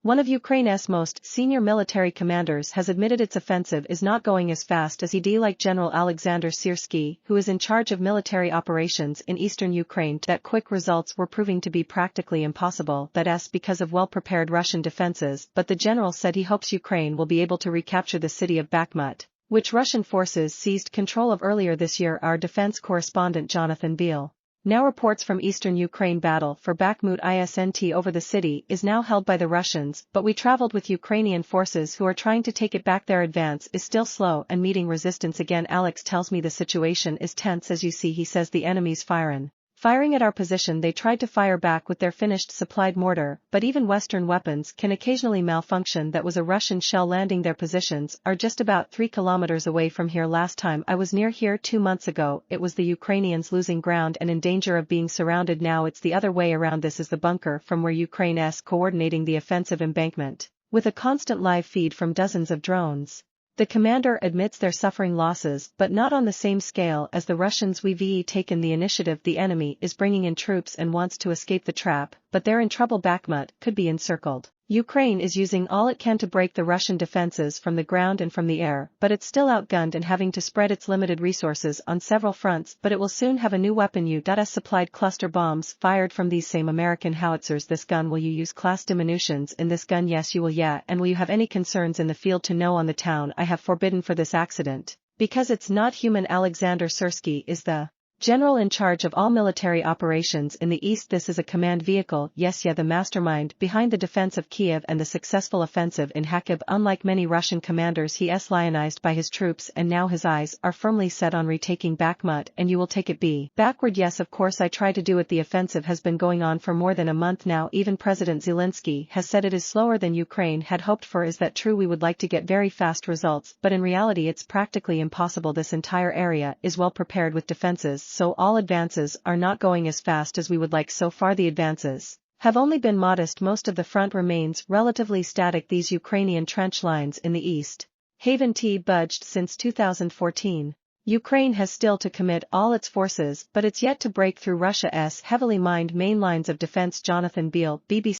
One of Ukraine's most senior military commanders has admitted its offensive is not going as fast as he'd like. General Alexander Syrskyi, who is in charge of military operations in eastern Ukraine, that quick results were proving to be practically impossible, that's because of well-prepared Russian defenses, but the general said he hopes Ukraine will be able to recapture the city of Bakhmut, which Russian forces seized control of earlier this year. Our defense correspondent Jonathan Beale now reports from eastern Ukraine. Battle for Bakhmut isn't over. The city is now held by the Russians, but we traveled with Ukrainian forces who are trying to take it back. Their advance is still slow and meeting resistance again. Alex tells me the situation is tense as you see. He says the enemy's firing at our position. They tried to fire back with their finished supplied mortar, but even Western weapons can occasionally malfunction. That was a Russian shell landing. Their positions are just about 3 kilometers away from here. Last time I was near here 2 months ago, it was the Ukrainians losing ground and in danger of being surrounded. Now it's the other way around. This is the bunker from where Ukraine is coordinating the offensive embankment, with a constant live feed from dozens of drones. The commander admits they're suffering losses, but not on the same scale as the Russians. We've taken the initiative. The enemy is bringing in troops and wants to escape the trap, but they're in trouble. Bakhmut could be encircled. Ukraine is using all it can to break the Russian defenses from the ground and from the air, but it's still outgunned and having to spread its limited resources on several fronts. But it will soon have a new weapon. U.S. supplied cluster bombs fired from these same American howitzers. This gun. Will you use class diminutions in this gun? Yes you will. Yeah. And will you have any concerns in the field? To know on the town I have forbidden for this accident, because it's not human. Alexander Syrskyi is the general in charge of all military operations in the east. This is a command vehicle. Yes, the mastermind behind the defense of Kiev and the successful offensive in Kharkiv. Unlike many Russian commanders, he is lionized by his troops and now his eyes are firmly set on retaking Bakhmut. And you will take it backward? Yes, of course I try to do it. The offensive has been going on for more than a month now. Even President Zelensky has said it is slower than Ukraine had hoped for. Is that true? We would like to get very fast results, but in reality it's practically impossible. This entire area is well prepared with defenses, so all advances are not going as fast as we would like. So far the advances have only been modest. Most of the front remains relatively static. These Ukrainian trench lines in the east haven't budged since 2014. Ukraine has still to commit all its forces, but it's yet to break through Russia's heavily mined main lines of defense. Jonathan Beale, BBC